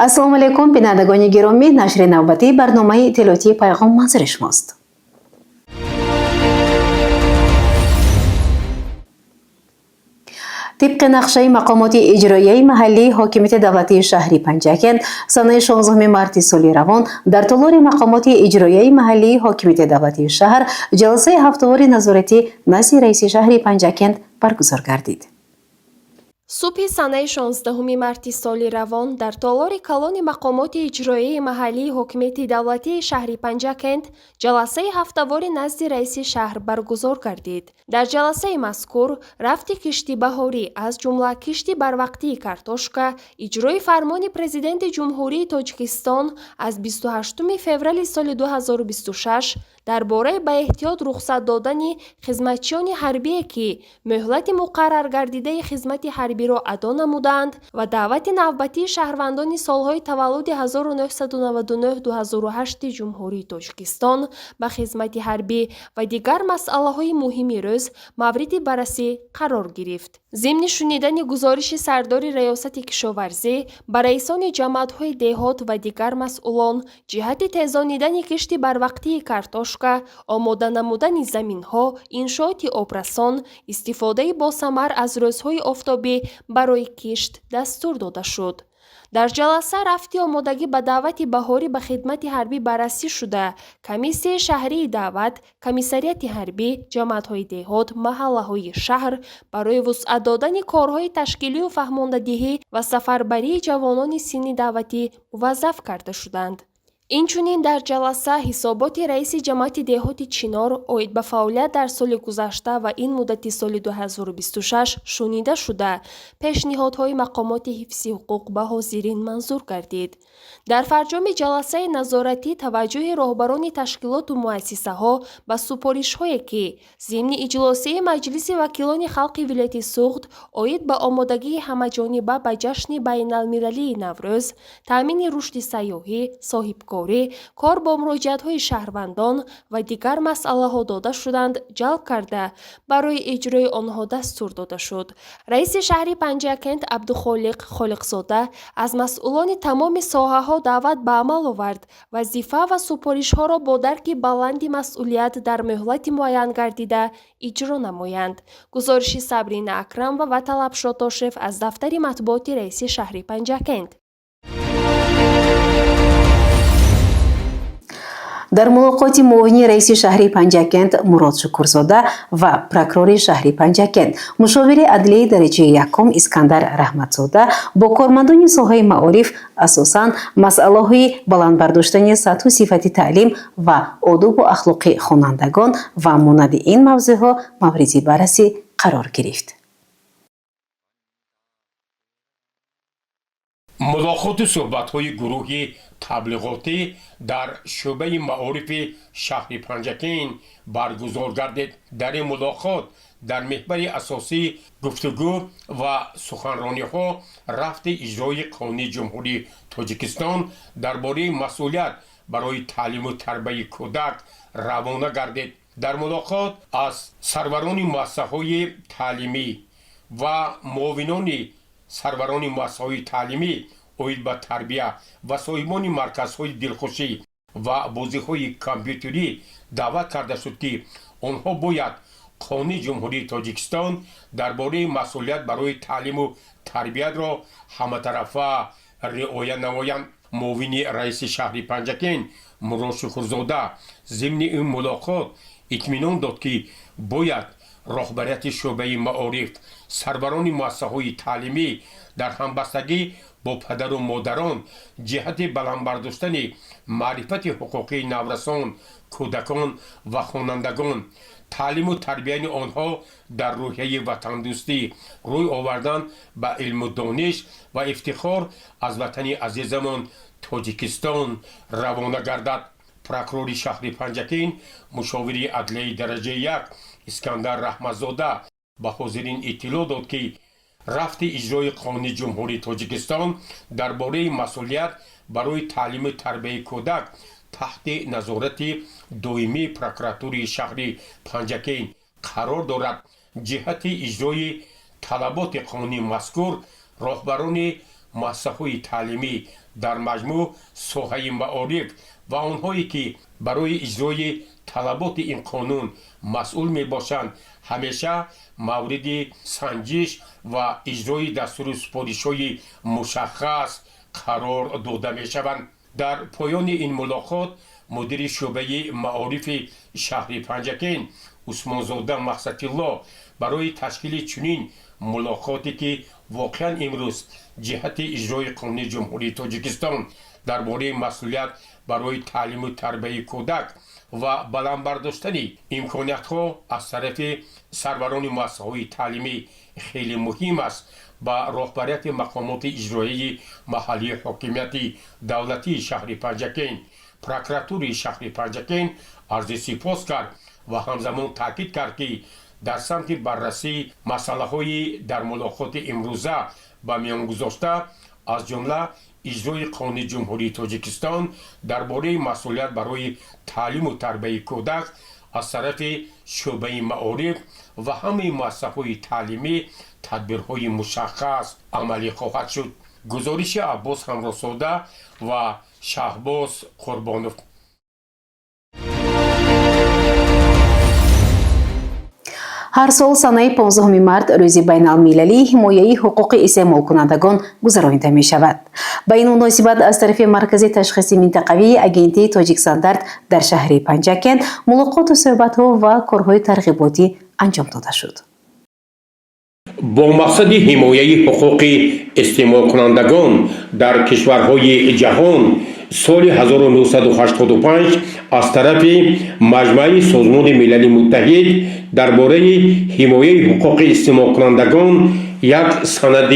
ассалому алайкум бинандагони гиромӣ, нашри навбатии барномаи иттилоотии пайғом манзари шумост. طبق نقشه مقامات اجرایی محلی حاکمیت دولتی شهری پنجکند سال 16 مارس سال روان در تالار مقامات اجرایی محلی حاکمیت دولتی شهر جلسه هفته‌وار نظارتی نزد رئیس شهر پنجکند برگزار گردید. صبح سنه 16 مارس سال روان در تالار کلون مقامات اجرایی محلی حاکمیت دولتی شهر پنجکند جلسه هفته‌وار نزد رئیس شهر برگزار گردید. در جلسه مذکور رفت کشتی بهاری از جمله کشتی بروقتی کارتوشکا اجرای فرمان پرزیدنت جمهوری تاجیکستان از 28 فوریه سال 2026 درباره به احتیاط رخصت دادن خدمتچیان حربی که مهلت مقرر گردیده خدمت حربی را ادا نمودند و دعوت نوبتی شهروندان سالهای تولد 1999-2008 جمهوری تاجیکستان به خدمت حربی و دیگر مسائل مهمی روز مورد بررسی قرار گرفت. ضمن شنیدن گزارش سردار ریاست کشاورزی به رئیسان جماعت‌های دهات و دیگر مسئولان جهت تیزانیدن کشتی بروقتی کارتوشکا، آماده نمودن زمین‌ها، انشاءات آبرسان، استفاده با ثمر از روزهای آفتابی برای کشت دستور داده شد. در جلسه رفتی آمادگی به دعوت بهاری به خدمت حربی بررسی شده. کمیسیون شهری دعوت، کمیسریت حربی، جماعت‌های دهات، محله‌های شهر برای وسعت دادن کارهای تشکیلی و فهماندهی و سفربری جوانان سنی دعوتی موظف کرده شدند. اینچنین در جلسه حسابات رئیس جماعت دهات چینار اوید به فعالیت در سال گذشته و این مدت سال 2026 شنیده شده پیشنهادهای مقامات حفظ حقوق به حاضرین منظور گردید. در فرجام جلسه نظارتی توجه راهبران تشکیلات و مؤسسه ها به سپارش هایی که ضمن اجلاسی مجلس وکیلان خلق ولایت سوخت اوید به آمادگی همه‌جانبه به جشن بین المللی نوروز، تامین رشد سیاحی، صاحبکاری، کار با مراجعت‌های شهروندان و دیگر مسائل‌ها داده شدند جلب کرده برای اجرای آنها دستور داده شد. رئیس شهر پنجکند عبدالخالق خالقزاده از مسئولان تمام ساحه‌ها دعوت به عمل آورد وظیفه و سپارش‌ها را با درک بلند مسئولیت در مهلت معین گردیده اجرا نمایند. گزارش صبرین اکرم و طلب شاتاشف از دفتر مطبوعات رئیس شهر پنجکند. در ملاقات معاون رئیس شهر پنجکند مراد شکرزاده و پروکرور شهر پنجکند مشاور عدلیه درجه یکم اسکندر رحمتزاده با کارمندان ساحه معارف اساساً مسائل بلند برداشتن سطح و صفت تعلیم و آداب و اخلاق خوانندگان و مانند این موضوعها مورد بررسی قرار گرفت. ملاقات و صحبت‌های گروهی تبلیغاتی در شعبه معارف شهر پنجکند برگزار گردید. در این ملاقات در محور اساسی گفتگو و سخنرانی‌ها رفت اجرای قانون جمهوری تاجیکستان درباره مسئولیت برای تعلیم و تربیت کودک روانه گردید. در ملاقات از سروران مؤسسه‌های تعلیمی و معاونان سروران مؤسسه‌های تعلیمی اوید به تربیه و صاحبان مرکزهای دلخوشی و بازی‌های کامپیوتری دعوت کرده شد که آنها باید قانون جمهوری تاجیکستان درباره مسئولیت برای تعلیم و تربیت را همه‌طرفه رعایت نمایند. معاون رئیس شهر پنجکند مراد شکرزاده ضمن این ملاقات اطمینان داد که باید راهبریت شعبه معارف، سروران مؤسسه‌های تعلیمی در همبستگی با پدر و مادران جهت بلند برداشتن معرفت حقوقی نورسان، کودکان و خوانندگان، تعلیم و تربیت آنها در روحیه وطن دوستی، روی آوردن به علم و دانش و افتخار از وطن عزیزمان تاجیکستان روانه گردد. پروکرور شهر پنجکند مشاور عدلیه درجه یک اسکندر رحمتزاده به حاضرین اطلاع داد که رفت اجرای قانون جمهوری تاجیکستان درباره مسئولیت برای تعلیم و تربیت کودک تحت نظارت دائمی پروکراتور شهر پنجکند قرار دارد. جهت اجرای طلبات قانونی مذکور راهبران مؤسسه‌های تعلیمی در مجموع سوهای معارف و آنهایی که برای اجرای طلبات این قانون مسئول می باشند همیشه مورد سنجش و اجرای دستور سپارش‌های مشخص قرار داده می شوند. در پایان این ملاقات مدیر شعبه معارف شهر پنجکین عثمانزاده مقصد الله برای تشکیل چنین ملاقاتی که واقعا امروز جهت اجرای قانون جمهوری تاجیکستان درباره مسئولیت برای تعلیم و تربیت کودک و بلند برداشتن امکانیت‌ها از طرف سروران مؤسسه‌های تعلیمی خیلی مهم است. با رهبریت مقامات اجرایی محلی حاکمیت دولتی شهر پنجکین پروکراتور شهر پنجکین عرض سپاس کرد و همزمان تاکید کرد که در سمت بررسی مسائل در ملاقات امروزه به میان گذاشته از جمله اجرای قانون جمهوری تاجیکستان درباره مسئولیت برای تعلیم و تربیت کودک از طرف شعبه معارف و همه مؤسسه‌های تعلیمی تدبیرهای مشخص عملی خواهد شد. گزارش عباس همراساده و شهباز قربانوف. هر سال سنه 15 مارت روز بین المللی حمایه حقوق استعمال کنندگان گذرانیده می شود. با این مناسبت از طرف مرکز تشخیص منطقوی اگنتی تاجیک استاندارد در شهر پنجکین ملاقات و صحبت‌ها و کارهای ترغیباتی انجام داده شد. با مقصد حمایه حقوق استعمال کنندگان در کشورهای جهان سال 1985 از طرف مجمع سازمان ملل متحد درباره حمایه حقوق استعمال کنندگان یک سند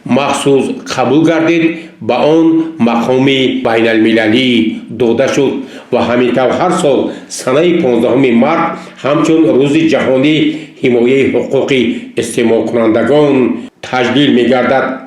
مخصوص قبول گردید با آن مقام بین المللی داده شد و همینطور هر سال سنه 15 مارت همچون روز جهانی حمایه حقوق استعمال کنندگان تجلیل می گردد.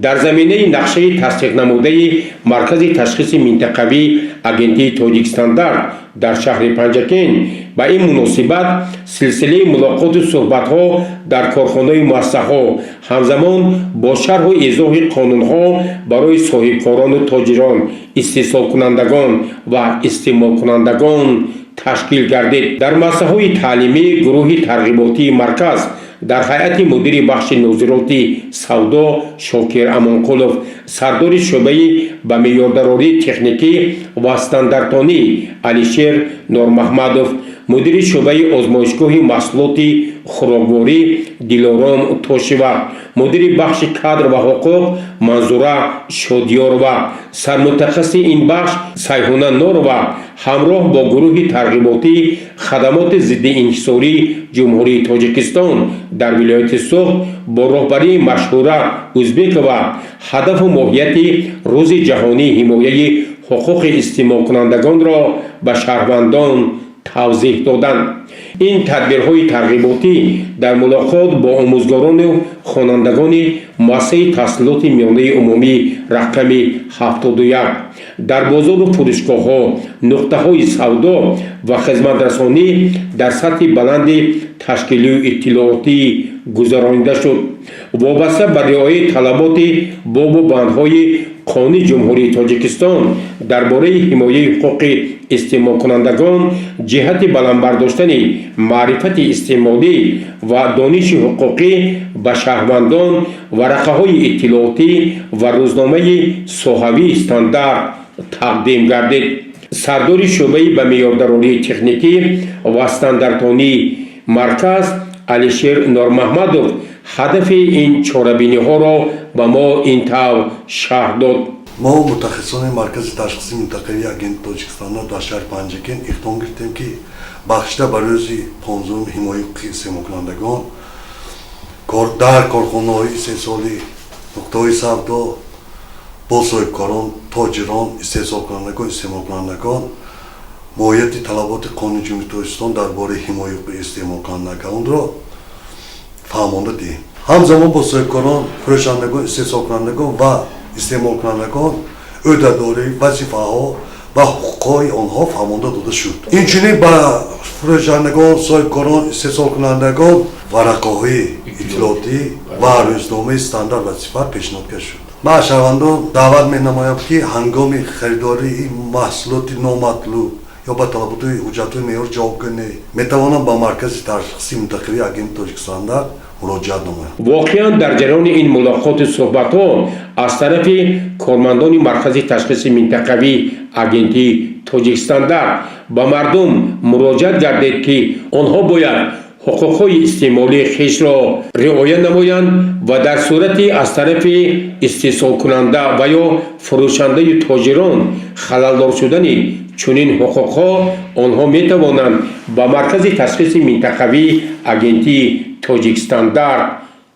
در زمینه نقشه تصدیق نموده مرکز تشخیص منطقوی اگنتی تاجیک استاندارد در شهر پنجکین با این مناسبت سلسله ملاقات و صحبت‌ها در کارخانه‌های مؤسسه‌ها همزمان با شرح و ایضاح قانون‌ها برای صاحبکاران و تاجران، استحصال کنندگان و استعمال کنندگان تشکیل گردید. در مؤسسه‌های تعلیمی گروه ترغیباتی مرکز در هیئت مدیر بخش نظارت سودا شاکر امانقلوف، سردار شعبه به معیاردارایی تکنیکی و استانداردانی علیشیر نورمحمدوف، مدیر شعبه آزمایشگاه محصولات خوراکواری دلارام توشیوا، مدیر بخش کادر و حقوق منظوره شادیارова، سرمتخصص این بخش سیحونه نورova همراه با گروه ترغیباتی خدمات ضد انحصاری جمهوری تاجیکستان در ولایت سوخت با رهبری مشهوره ازبک و هدف و ماهیت روز جهانی حمایه حقوق استعمال کنندگان را به شهروندان توضیح دادند. این تدبیرهای ترغیباتی در ملاقات با آموزگاران و خوانندگان مؤسسه تحصیلات میانه عمومی رقم 71 در بازار و فروشگاه‌ها، نقطه‌های سودا و خدمت‌رسانی در سطح بلند تشکیلی و اطلاعاتی گذرانیده شد. وابسته به رعایت طلبات باب و بندهای قانون جمهوری تاجیکستان درباره حمایه حقوق استعمال کنندگان جهت بلند برداشتن معرفت استعمالی و دانش حقوقی به شهروندان ورقه‌های اطلاعاتی و روزنامه صحوی استاندارد تقدیم گردید. سردار شعبه به معیاردارایی تکنیکی و استانداردانی مرکز علیشیر نورمحمدوف هدف این چاره‌بینی‌ها را به ما این طور شرح داد. ما متخصصان مرکز تشخیص منطقوی اگنتی تاجیکستان در شهر پنجکین اقدام کردیم که بخشیده به روز 15 حمایه حقوق استعمال کنندگان در کارخانه‌های استحصالی، نقطه‌های سودا با صاحبکاران، تاجران، استحصال کنندگان، استعمال کنندگان ماهیت طلبات قانون جمهوری تاجیکستان درباره حمایه حقوق استعمال کنندگان را فهمانده دهیم. همزمان با صاحبکاران، فروشندگان، استحصال کنندگان و استعمال کنندگان عهده‌داری وظیفه‌ها و حقوق‌های آنها فهمانده داده شد. اینچنین به فروشندگان، صاحبکاران، استحصال کنندگان ورقه‌های اطلاعاتی و روزنامه استاندارد وظیفه پیشنهاد شد. ما از شهروندان دعوت می‌نمایم که هنگام خریداری این محصولات نامطلوب یا با طلبات حجت معیار جواب کنه میتوانم با مرکز تشخیصی منطقوی اگنت تاجیکستان در مراجعه نمایم. واقعا در جریان این ملاقات صحبت‌ها از طرف کارمندان مرکز تشخیص منطقوی اگنتی تاجیکستان در با مردم مراجعه گردید که آنها باید حقوق‌های استعمالی خویش را رعایت نمایند و در صورتی از طرف استحصال کننده و یا فروشنده تاجران خللدار شدن چنین حقوق‌ها آنها می‌توانند با مرکز تشخیص منطقوی اگنتی تاجیکستان در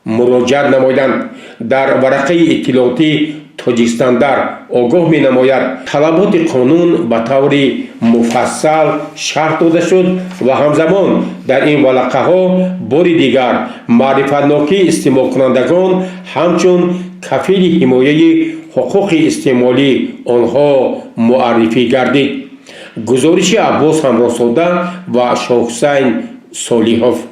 مراجعه نمایند. در ورقه اطلاعاتی تاجیکستان در آگاه می نماید طلبات قانون به طور مفصل شرح داده شد و همزمان در این ورقه ها بار دیگر معرفتنامه استعمال کنندگان همچون کفیل حمایه حقوق استعمالی آنها معرفی گردید. گزارش عباس همراساده و شاهحسین صالحوف.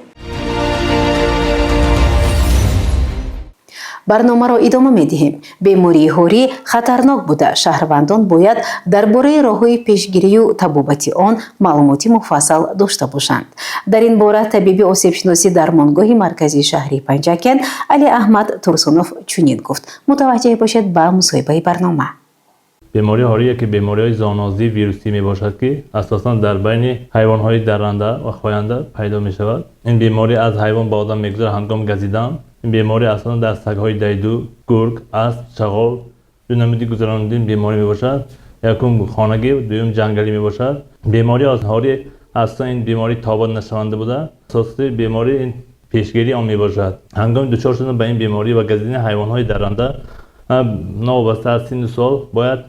برنامه را ادامه می‌دهیم. بیماری هوری خطرناک بوده. شهروندان باید درباره راه‌های پیشگیری و تبابت آن معلوماتی مفصل داشته باشند. در این باره طبیب آسیب‌شناسی درمانگاه مرکزی شهری پنجکن علی احمد ترسونوف چنین گفت. متوجه باشید به مصاحبه برنامه. بیماری هوری که بیماری‌های زانوزی ویروسی میباشد که اساساً در بین حیوان‌های درنده و خاینده پیدا می‌شود. این بیماری از حیوان به آدم می‌گذرد هنگام گزیدن. این بیماری اساساً در سگ‌های دیدو، گرگ، اسب، چغال دو نمودی گذراندن بیماری میباشد. یکم خانگی و دوم جنگلی میباشد. بیماری از هوری اساساً این بیماری تابان نشونده بوده. اساسی بیماری این پیشگیری آن میباشد. هنگام دچار شدن به این بیماری و گزیدن حیوان‌های درنده نوابسته از سن سال باید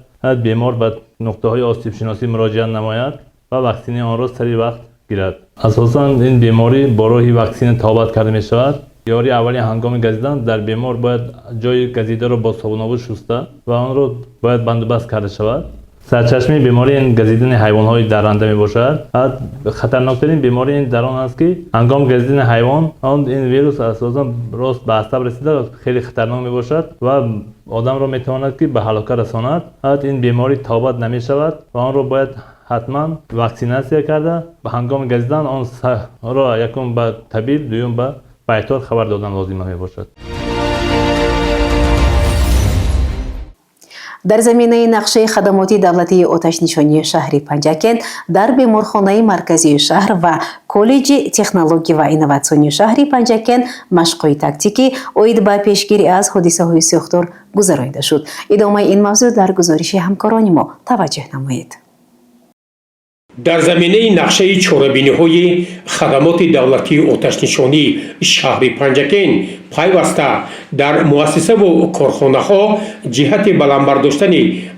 بیمار به نقطه‌های آسیب شناسی مراجعه نماید و واکسن آن را سریع وقت گیرد. اساساً این بیماری با راه واکسن تابت کرده می شود. یاری اولی هنگام گزیدن در بیمار باید جای گزیده را با صابون آب شسته و آن را باید بندوبست کرده شود. سرچشمه بیماری این گزیدن حیوان‌های درنده می باشد. خطرناکترین بیماری این در آن است که هنگام گزیدن حیوان آن این ویروس اساساً راست به عصب رسیده خیلی خطرناک می باشد و آدم را می تواند که به هلاکت رساند. این بیماری تابت نمی شود و آن را باید حتما واکسیناسیون کرده به هنگام گزیدن آن را یکم به طبیب دوم به بایطور خبر دادن لازم می باشد. در زمینه نقشه خدماتی دولتی آتش‌نشانی شهری پنجکن در بیمارخانه مرکزی شهر و کالج تکنولوژی و اینواسیون شهری پنجکن مشق‌های تاکتیکی اوید به پیشگیری از حادثه‌های سوختار گذرانده شد. ادامه این موضوع در گزارش همکاران ما توجه نمایید. در زمینه نقشه چاره‌بینی‌های خدمات دولتی آتش‌نشانی شهر پنجکن پیوسته در مؤسسه و کارخانه‌ها جهت بلندبرداشتن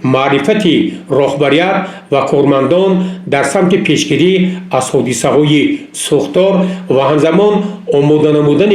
معرفت راهبریت و کارمندان در سمت پیشگیری از حادثه‌های سوختار و همزمان آماده نمودن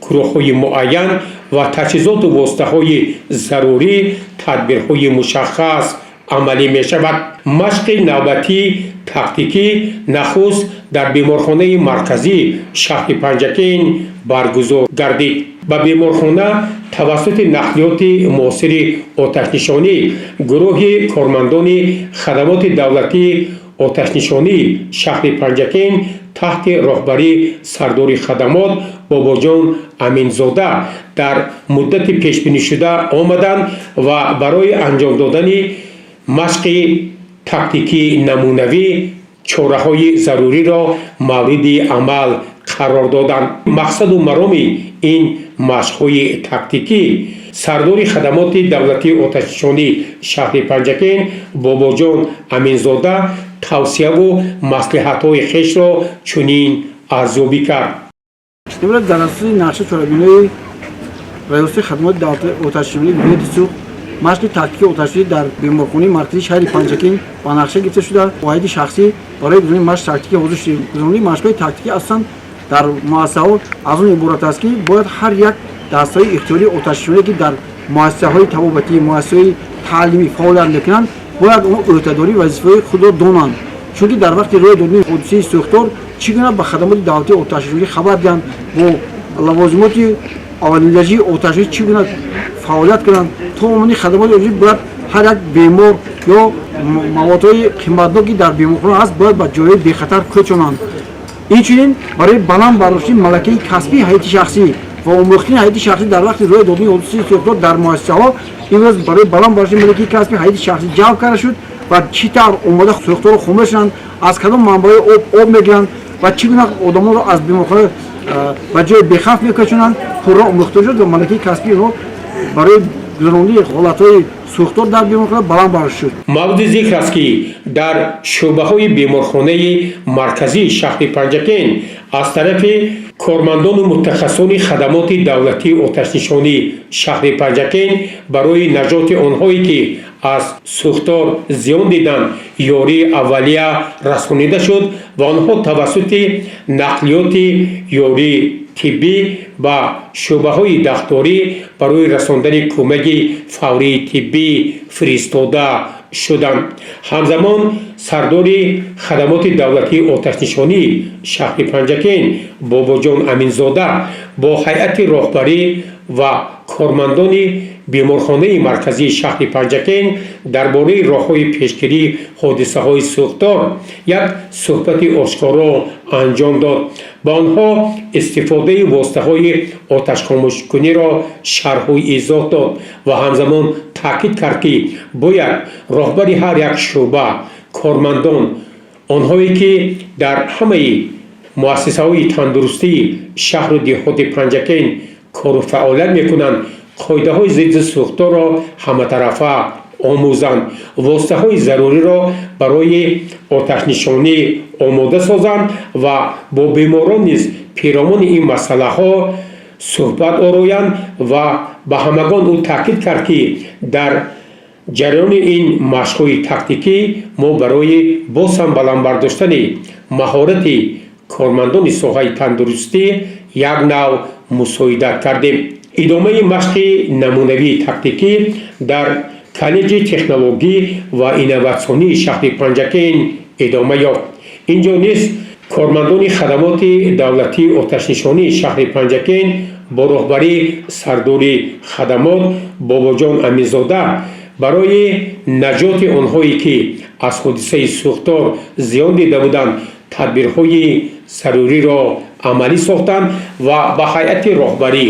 گروه‌های معین و تجهیزات و واسطه‌های ضروری تدبیرهای مشخص عملی می شود. مشق نوبتی تاکتیکی نخست در بیمارخانه مرکزی شهر پنجکن برگزار گردید. به بیمارخانه توسط نقلیات معاصر آتش‌نشانی گروه کارمندان خدمات دولتی آتش‌نشانی شهر پنجکن تحت راهبری سردار خدمات باباجان امینزاده در مدت پیش بینی شده آمدند و برای انجام دادن مشق تاکتیکی نمونوی چاره‌های ضروری را مورد عمل قرار دادند. مقصد و مرام این مشق‌های تاکتیکی سردار خدمات دولتی آتش‌نشانی شهر پنجکن باباجان امینزاده توصیه و مصلحت‌های خویش را چنین ارزیابی کرد. امروز در اساس نقشه چاره‌بینی رئیس خدمات دولتی آتش‌نشانی بهت سوخت مشق تاکتیکی آتش‌نشانی در بیمارخانه مرکزی شهر پنجکن با نقشه گرفته شده. واحد شخصی برای گزارش مشق تاکتیکی حضور شدیم. گزارش مشق‌های تاکتیکی اصلا در مؤسسه‌ها از اون عبارت است که باید هر یک دسته‌های اختیاری آتش‌نشانی که در مؤسسه‌های تبابتی، مؤسسه‌های تعلیمی فعالیت می‌کنند باید اون عهده‌داری وظیفه خود را دانند. چون که در وقت روی دادن حادثه سوختار چگونه به خدمات دولتی آتش‌نشانی خبر دهند و لوازمات аварияҷии оташӣ чӣ гуна фаъолият кунанд, тамоми хадамоти олӣ бояд ҳар як бемор ё маводҳои қиматноки дар беморхона ҳаст бояд ба ҷойҳои бехатар кӯчонанд. инчунин барои баланд бардоштии малакаи касбии ҳайати шахсӣ ва омӯхтани ҳайати шахсӣ дар вақти рӯи додани ҳодисаи сӯхтор дар муассисаҳо имрӯз барои баланд бардоштии малакаи касбии ҳайати шахсӣ ҷалб карда шуд ва чӣ тавр омода сӯхторро хомӯш шуданд, аз кадом манбаи об мегиранд ва чӣ гуна одамонро аз беморхона ба ҷои бехавф мекӯчонанд, пурра омӯхта шуд ва малакаи касбии онҳо барои гузарондани ҳолатҳои сӯхтор дар беморхона баланд бардошт шуд. мавзӯи зикр аст ки дар шӯъбаҳои беморхонаи марказии шаҳри Панҷакен аз тарафи кормандону мутахассисони хадамоти давлатии оташнишонии шаҳри Панҷакен барои наҷоти онҳое ки аз сӯхтор зиён диданд ёрии аввалия расонида шуд ва онҳо тавассути нақлиёти ёрии тиббӣ ба шӯъбаҳои дахторӣ барои расондани кӯмаки фаврии тиббӣ фиристода шуданд. ҳамзамон сардори хадамоти давлатии оташнишонии шаҳри Панҷакен Бобоҷон Аминзода бо ҳайати роҳбарӣ ва кормандони беморхонаи марказии шаҳри Панҷакен дар бораи роҳҳои пешгирии ҳодисаҳои сӯхтор як суҳбати ошкоро анҷом дод. ба онҳо истифодаи воситаҳои оташхомӯшкуниро шарҳу изоҳ дод ва ҳамзамон таъкид кард ки бояд роҳбари ҳар як шӯъба, кормандон, онҳое ки дар ҳамаи муассисаҳои тандурустии шаҳру деҳоти Панҷакен кору фаъолият мекунанд, қоидаҳои зидди сӯхторро ҳаматарафа омӯзанд, воситаҳои заруриро барои оташнишонӣ омода созанд ва бо беморон низ пиромони ин масъалаҳо суҳбат ороянд ва ба ҳамагон ӯ таъкид кард ки дар ҷараёни ин машқҳои тактикӣ мо барои боз ҳам баланд бардоштани маҳорати кормандони соҳаи тандурустӣ як нав мусоидат кардем. идомаи машқи намунавии тактикӣ дар коллеҷи технологӣ ва инноватсионии шаҳри Панҷакен идома ёфт. инҷо низ кормандони хадамоти давлатии оташнишонии шаҳри Панҷакен бо роҳбарии сардори хадамот Бобоҷон Аминзода барои наҷоти онҳое ки аз ҳодисаи сӯхтор зиён дида буданд тадбирҳои заруриро амалӣ сохтанд ва ба ҳайати роҳбарӣ,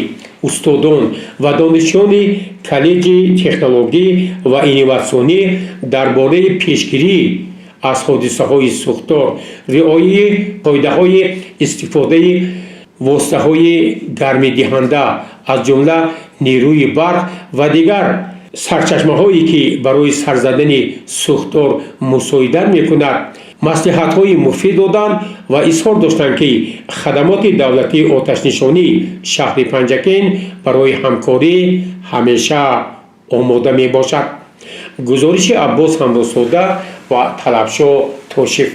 устодон ва донишҷӯёни коллеҷи технологӣ ва инноватсионӣ дар бораи пешгирӣ аз ҳодисаҳои сӯхтор, риояи қоидаҳои истифодаи воситаҳои гармидиҳанда аз ҷумла нерӯи барқ ва дигар сарчашмаҳое ки барои сарзадани сӯхтор мусоидат мекунад маслиҳатҳои муфид доданд ва изҳор доштанд ки хадамоти давлатии оташнишонии шаҳри Панҷакен барои ҳамкорӣ ҳамеша омода мебошад. гузориши Аббос Ҳамросода ва Талабшо Тошиф.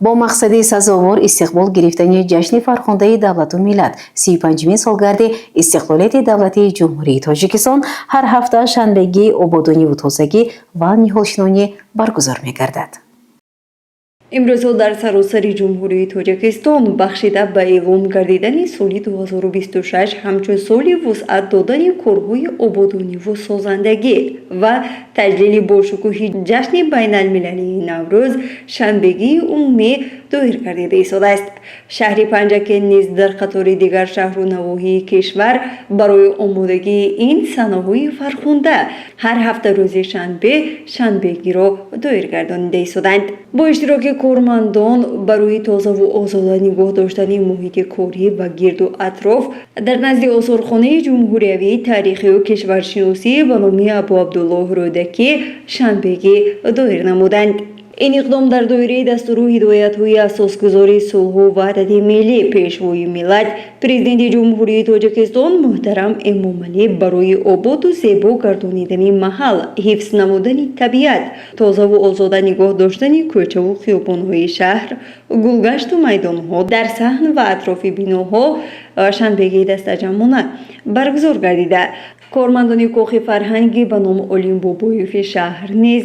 бо мақсади сазовор истиқбол гирифтани ҷашни фархондаи давлату миллат 35-мин солгарди истиқлолияти давлатии ҷумҳурии Тоҷикистон ҳар ҳафта шанбегии ободониву тозагӣ ва ниҳолшинонӣ баргузор мегардад. имрӯзҳо дар саросари ҷумҳурии Тоҷикистон бахшида ба эълон гардидани соли 2026 ҳамчун соли вусъат додани корҳои ободониву созандагӣ ва таҷлили бошукӯҳи ҷашни байналмилалии Наврӯз шанбегии умумӣ доир гардида истодааст. шаҳри Панҷакен низ дар қатори дигар шаҳру навоҳии кишвар барои омодагии ин санаҳои фархонда ҳар ҳафта рӯзи шанбе шанбегиро доир гардонида истоданд. бо иштироки кормандон барои тозаву озода нигоҳ доштани муҳити корӣ ва гирду атроф дар назди осорхонаи ҷумҳуриявии тарихию кишваршиносӣ ба номи Абу Абдуллоҳ Рӯдакӣ шанбегӣ доир намуданд. ин иқдом дар доираи дастуру ҳидоятҳои асосгузори сулҳу ваҳдати миллӣ пешвои миллат президенти ҷумҳурии Тоҷикистон муҳтарам Эмомалӣ барои ободу зебо гардонидани маҳал, ҳифз намудани табиат, тозаву озода нигоҳ доштани кӯчаву хиёбонҳои шаҳр, гулгашту майдонҳо дар саҳн ва атрофи биноҳо шанбегии дастаҷамона баргузор гардида кормандони кохи фарҳангӣ ба ном Олим Бобоеви шаҳр низ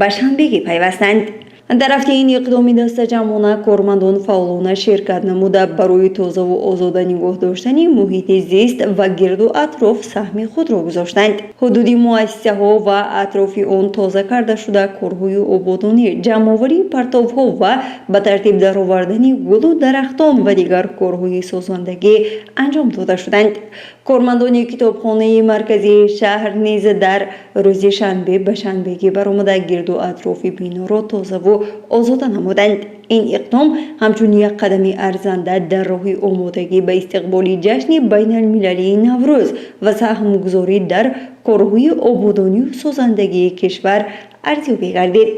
ба шанбегӣ пайвастанд. дар ҳафтаи ин иқдоми дастаҷамъона кормандон фаъолона ширкат намуда барои тозаву озода нигоҳ доштани муҳити зист ва гирду атроф саҳми худро гузоштанд. ҳудуди муассисаҳо ва атрофи он тоза карда шуда корҳои ободонӣ, ҷамъоварии партовҳо ва ба тартиб даровардани гулу дарахтон ва дигар корҳои созандагӣ анҷом дода шуданд. кормандони китобхонаи марказии шаҳр низ дар рӯзи шанбе ба шанбегӣ баромада гирду атрофи биноро тозаву озода намуданд. ин иқдом ҳамчун як қадами арзанда дар роҳи омодагӣ ба истиқболи ҷашни байналмилалии Наврӯз ва саҳмгузорӣ дар корҳои ободонию созандагии кишвар арзёбӣ гардид.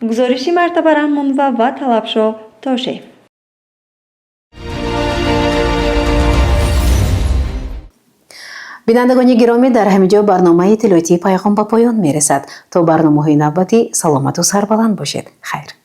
гузориши Мартаба Раҳмонова ва Талабшо Тошев. бинандагони гиромӣ, дар ҳамин ҷо барномаи иттилоотии пайғом ба поён мерасад. То барномаҳои навбатӣ саломату сарбаланд бошед. хайр.